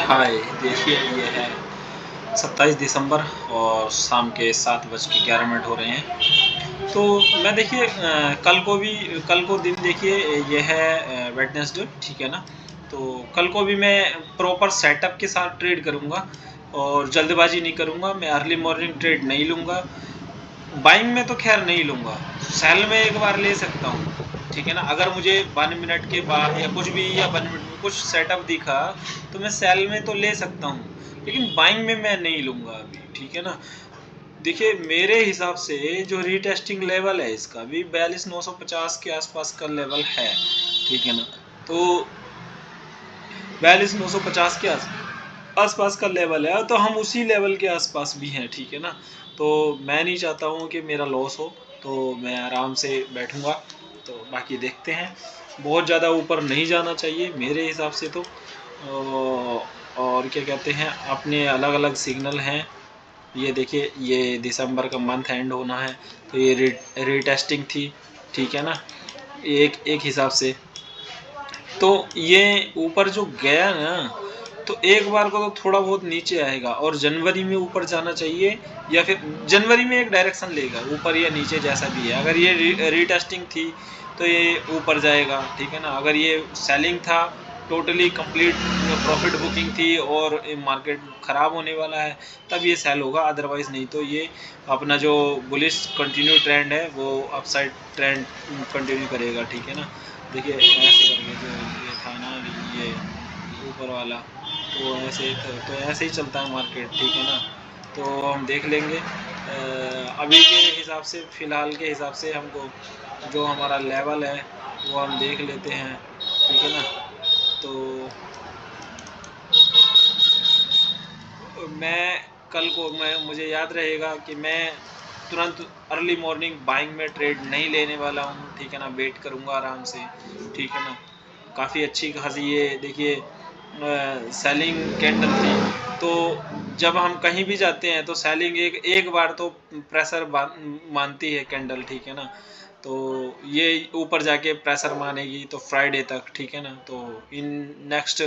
हाय, देखिए ये है 27 दिसंबर और शाम के 7:11 हो रहे हैं। तो मैं देखिए कल को दिन देखिए ये है वेडनेसडे, ठीक है ना? तो कल को भी मैं प्रॉपर सेटअप के साथ ट्रेड करूँगा और जल्दबाजी नहीं करूँगा। मैं अर्ली मॉर्निंग ट्रेड नहीं लूँगा। बाइंग में तो खैर नहीं लूँगा, सेल में एक बार ले सकता हूँ, ठीक है ना? अगर मुझे 1 मिनट के बाद या कुछ भी या 1 मिनट में कुछ सेटअप दिखा, तो मैं सेल में तो ले सकता हूँ, लेकिन बाइंग में मैं नहीं लूँगा अभी, ठीक है ना? देखिए मेरे हिसाब से जो रीटेस्टिंग लेवल है इसका भी 42,950 के आसपास का लेवल है, ठीक है ना? तो 42,950 के आसपास का लेवल है, तो हम उसी लेवल के आसपास भी हैं, ठीक है ना? तो मैं नहीं चाहता हूँ कि मेरा लॉस हो, तो मैं आराम से बैठूंगा। तो बाकी देखते हैं, बहुत ज़्यादा ऊपर नहीं जाना चाहिए मेरे हिसाब से तो। और क्या कहते हैं, अपने अलग अलग सिग्नल हैं। ये देखिए, ये दिसंबर का मंथ एंड होना है, तो ये रीटेस्टिंग थी, ठीक है ना? एक एक हिसाब से तो ये ऊपर जो गया ना, तो एक बार को तो थोड़ा बहुत नीचे आएगा और जनवरी में ऊपर जाना चाहिए, या फिर जनवरी में एक डायरेक्शन लेगा ऊपर या नीचे जैसा भी है। अगर ये रीटेस्टिंग थी तो ये ऊपर जाएगा, ठीक है ना? अगर ये सेलिंग था, टोटली कंप्लीट प्रॉफिट बुकिंग थी और मार्केट ख़राब होने वाला है, तब ये सेल होगा। अदरवाइज़ नहीं तो ये अपना जो बुलिश कंटिन्यू ट्रेंड है वो अपसाइड ट्रेंड कंटिन्यू करेगा, ठीक है ना? देखिए ऐसे करके जो ये था ना, ये ऊपर वाला, तो ऐसे ही चलता है मार्केट, ठीक है ना? तो हम देख लेंगे। अभी के हिसाब से, फ़िलहाल के हिसाब से हमको जो हमारा लेवल है वो हम देख लेते हैं, ठीक है ना? तो मैं कल को मुझे याद रहेगा कि मैं तुरंत अर्ली मॉर्निंग बाइंग में ट्रेड नहीं लेने वाला हूँ, ठीक है ना? वेट करूँगा आराम से, ठीक है ना? काफ़ी अच्छी खासी ये देखिए सेलिंग कैंडल थी। तो जब हम कहीं भी जाते हैं तो सेलिंग एक एक बार तो प्रेशर मानती है कैंडल, ठीक है ना? तो ये ऊपर जाके प्रेशर मानेगी तो फ्राइडे तक, ठीक है ना? तो इन नेक्स्ट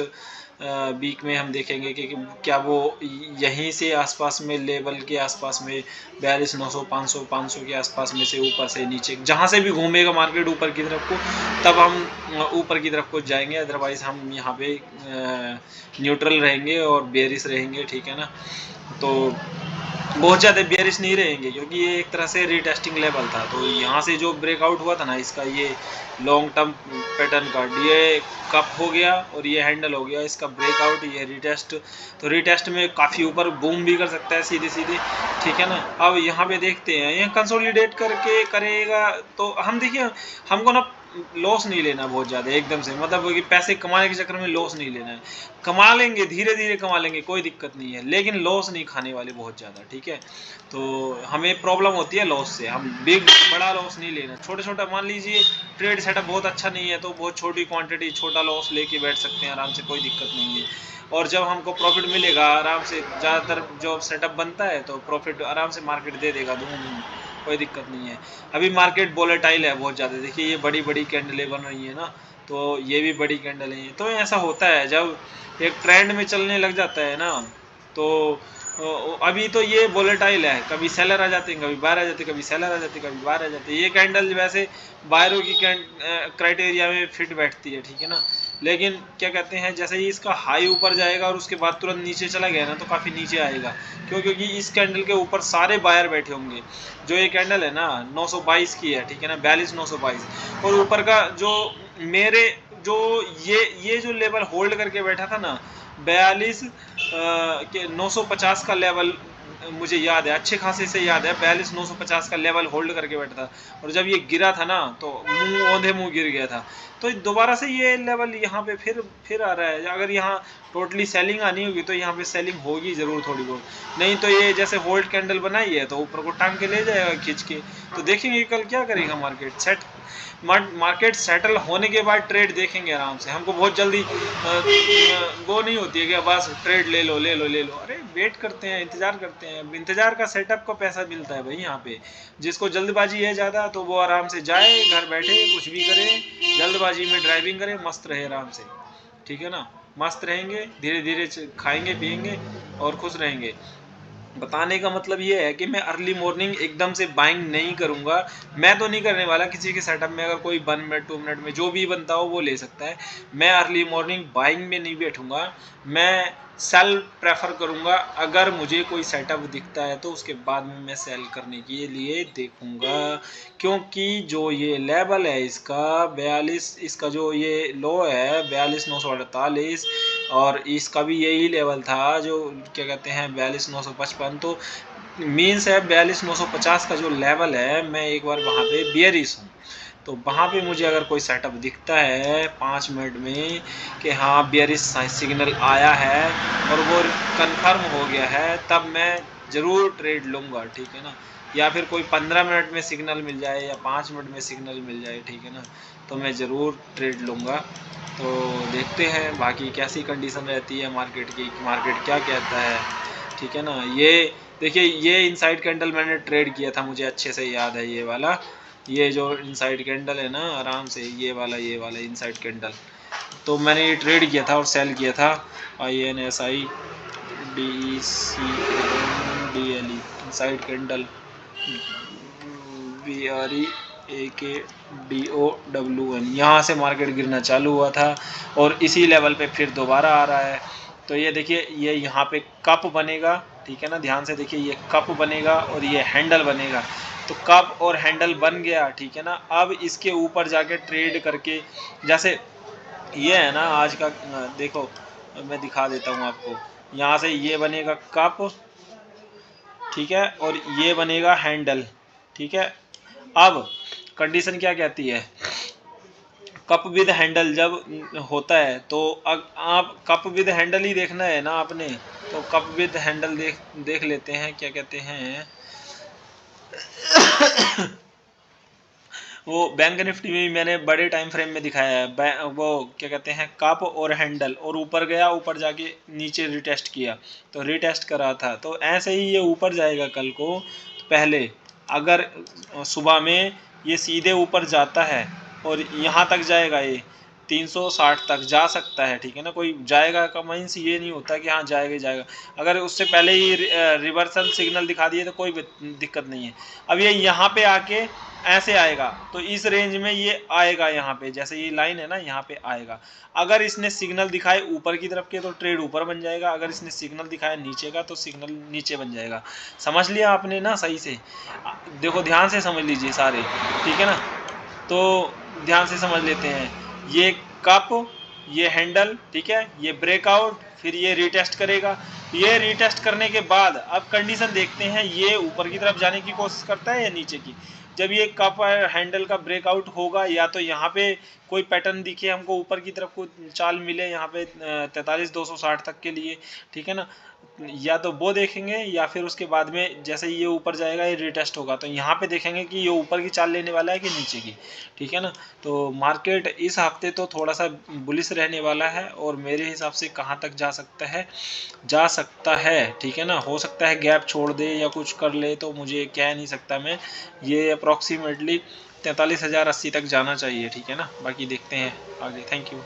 वीक में हम देखेंगे कि क्या वो यहीं से आसपास में, लेवल के आसपास में 42,900 500 के आसपास में से ऊपर से नीचे जहाँ से भी घूमेगा मार्केट ऊपर की तरफ को, तब हम ऊपर की तरफ को जाएंगे। अदरवाइज़ हम यहाँ पे न्यूट्रल रहेंगे और बेरिश रहेंगे, ठीक है ना? तो बहुत ज़्यादा बेयरिश नहीं रहेंगे, क्योंकि ये एक तरह से रीटेस्टिंग लेवल था। तो यहाँ से जो ब्रेकआउट हुआ था ना इसका, ये लॉन्ग टर्म पैटर्न का, ये कप हो गया और ये हैंडल हो गया इसका ब्रेकआउट, ये रीटेस्ट। तो रीटेस्ट में काफ़ी ऊपर बूम भी कर सकता है सीधे सीधे, ठीक है ना? अब यहाँ पे देखते हैं, ये कंसोलिडेट करके करेगा तो हम देखिए, हमको ना लॉस नहीं लेना बहुत ज़्यादा एकदम से, मतलब कि पैसे कमाने के चक्कर में लॉस नहीं लेना है। कमा लेंगे, धीरे धीरे कमा लेंगे, कोई दिक्कत नहीं है, लेकिन लॉस नहीं खाने वाले बहुत ज़्यादा, ठीक है? तो हमें प्रॉब्लम होती है लॉस से, हम बड़ा लॉस नहीं लेना। छोटा छोटा, मान लीजिए ट्रेड सेटअप बहुत अच्छा नहीं है तो बहुत छोटी क्वांटिटी, छोटा लॉस लेके बैठ सकते हैं आराम से, कोई दिक्कत नहीं है। और जब हमको प्रॉफिट मिलेगा आराम से, ज़्यादातर जो सेटअप बनता है तो प्रॉफिट आराम से मार्केट दे देगा धूम, कोई दिक्कत नहीं है। अभी मार्केट वोलेटाइल है बहुत ज़्यादा, देखिए ये बड़ी बड़ी कैंडलें बन रही है ना, तो ये भी बड़ी कैंडल है। तो ऐसा होता है जब एक ट्रेंड में चलने लग जाता है ना, तो अभी तो ये वोलेटाइल है, कभी सेलर आ जाते हैं, कभी बाहर आ जाते हैं, कभी सेलर आ जाते हैं, कभी बाहर आ जाते हैं। ये कैंडल वैसे बायरों की क्राइटेरिया में फिट बैठती है, ठीक है ना? लेकिन क्या कहते हैं, जैसे ही इसका हाई ऊपर जाएगा और उसके बाद तुरंत नीचे चला गया ना, तो काफ़ी नीचे आएगा। क्यों? क्योंकि इस कैंडल के ऊपर सारे बायर बैठे होंगे। जो ये कैंडल है ना 922 की है, ठीक है ना? 42,922, और ऊपर का जो मेरे जो ये जो लेवल होल्ड करके बैठा था ना, 42 के 950 का लेवल मुझे याद है, अच्छे खासे से याद है, 42,950 का लेवल होल्ड करके बैठा था। और जब ये गिरा था ना, तो मुंह औंधे मुंह गिर गया था। तो दोबारा से ये लेवल यहाँ पे फिर आ रहा है। अगर यहाँ टोटली सेलिंग आनी होगी तो यहाँ पे सेलिंग होगी ज़रूर थोड़ी बहुत, नहीं तो ये जैसे होल्ड कैंडल बनाई है तो ऊपर को टांग के ले जाएगा खींच के। तो देखेंगे कल क्या करेगा मार्केट। मार्केट सेटल होने के बाद ट्रेड देखेंगे आराम से। हमको बहुत जल्दी वो नहीं होती है कि बस ट्रेड ले लो ले लो ले लो। अरे वेट करते हैं, इंतज़ार करते हैं, इंतज़ार का सेटअप का पैसा मिलता है भाई यहाँ पे। जिसको जल्दबाजी है ज़्यादा तो वो आराम से जाए, घर बैठे कुछ भी करे, जल्दबाजी में ड्राइविंग करे, मस्त रहे आराम से, ठीक है ना? मस्त रहेंगे, धीरे धीरे खाएंगे पिएंगे और खुश रहेंगे। बताने का मतलब ये है कि मैं अर्ली मॉर्निंग एकदम से बाइंग नहीं करूंगा। मैं तो नहीं करने वाला, किसी के सेटअप में अगर कोई 1 मिनट 2 मिनट में जो भी बनता हो वो ले सकता है। मैं अर्ली मॉर्निंग बाइंग में नहीं बैठूंगा। मैं सेल प्रेफर करूंगा। अगर मुझे कोई सेटअप दिखता है तो उसके बाद में मैं सेल करने के लिए देखूंगा, क्योंकि जो ये लेवल है इसका 42, इसका जो ये लो है 42,948 और इसका भी यही लेवल था जो क्या कहते हैं 42,955, तो मीन्स है 42,950 का जो लेवल है, मैं एक बार वहाँ पे बियरिश हूँ। तो वहाँ पे मुझे अगर कोई सेटअप दिखता है 5 मिनट में कि हाँ बियरिश सिग्नल आया है और वो कंफर्म हो गया है, तब मैं ज़रूर ट्रेड लूँगा, ठीक है ना। या फिर कोई 15 मिनट में सिग्नल मिल जाए या 5 मिनट में सिग्नल मिल जाए, ठीक है ना, तो मैं ज़रूर ट्रेड लूँगा। तो देखते हैं बाकी कैसी कंडीशन रहती है मार्केट की, मार्केट क्या कहता है, ठीक है ना। ये देखिए ये इनसाइड कैंडल मैंने ट्रेड किया था, मुझे अच्छे से याद है ये वाला, ये जो इनसाइड कैंडल है ना, आराम से ये वाला इनसाइड कैंडल, तो मैंने ये ट्रेड किया था और सेल किया था INSI DECDLE inside candle BREAKDOWN। यहाँ से मार्केट गिरना चालू हुआ था और इसी लेवल पे फिर दोबारा आ रहा है। तो ये देखिए ये यहाँ पे कप बनेगा, ठीक है ना, ध्यान से देखिए ये कप बनेगा और ये हैंडल बनेगा। तो कप और हैंडल बन गया, ठीक है ना। अब इसके ऊपर जाके ट्रेड करके, जैसे ये है ना आज का, देखो मैं दिखा देता हूँ आपको, यहाँ से ये बनेगा कप, ठीक है, और ये बनेगा हैंडल, ठीक है। अब कंडीशन क्या कहती है, कप विद हैंडल जब होता है तो आप कप विद हैंडल ही देखना है ना आपने, तो कप विद हैंडल देख लेते हैं क्या कहते हैं। वो बैंक निफ्टी में भी मैंने बड़े टाइम फ्रेम में दिखाया है, वो क्या कहते हैं कप और हैंडल, और ऊपर गया, ऊपर जाके नीचे रिटेस्ट किया, तो रिटेस्ट करा था। तो ऐसे ही ये ऊपर जाएगा कल को, तो पहले अगर सुबह में ये सीधे ऊपर जाता है और यहाँ तक जाएगा, ये 360 तक जा सकता है, ठीक है ना। कोई जाएगा का मीन्स ये नहीं होता कि हाँ जाएगा ही जाएगा, अगर उससे पहले ही रिवर्सल सिग्नल दिखा दिए तो कोई दिक्कत नहीं है। अब ये यहाँ पे आके ऐसे आएगा, तो इस रेंज में ये आएगा, यहाँ पे जैसे ये लाइन है ना यहाँ पे आएगा। अगर इसने सिग्नल दिखाए ऊपर की तरफ के तो ट्रेड ऊपर बन जाएगा, अगर इसने सिग्नल दिखाया नीचे का तो सिग्नल नीचे बन जाएगा। समझ लिया आपने ना सही से, देखो ध्यान से समझ लीजिए सारे, ठीक है ना। तो ध्यान से समझ लेते हैं, ये कप, ये हैंडल, ठीक है, ये ब्रेकआउट, फिर ये रिटेस्ट करेगा। ये रिटेस्ट करने के बाद अब कंडीशन देखते हैं, ये ऊपर की तरफ जाने की कोशिश करता है या नीचे की। जब ये कप हैंडल का ब्रेकआउट होगा, या तो यहाँ पे कोई पैटर्न दिखे हमको, ऊपर की तरफ कोई चाल मिले यहाँ पे 43,260 तक के लिए, ठीक है ना, या तो वो देखेंगे, या फिर उसके बाद में जैसे ये ऊपर जाएगा ये रिटेस्ट होगा, तो यहाँ पे देखेंगे कि ये ऊपर की चाल लेने वाला है कि नीचे की, ठीक है ना। तो मार्केट इस हफ्ते तो थोड़ा सा बुलिश रहने वाला है, और मेरे हिसाब से कहाँ तक जा सकता है, ठीक है ना। हो सकता है गैप छोड़ दे या कुछ कर ले, तो मुझे कह नहीं सकता मैं, ये अप्रॉक्सीमेटली 43,080 तक जाना चाहिए, ठीक है ना। बाकी देखते हैं आगे। Thank you.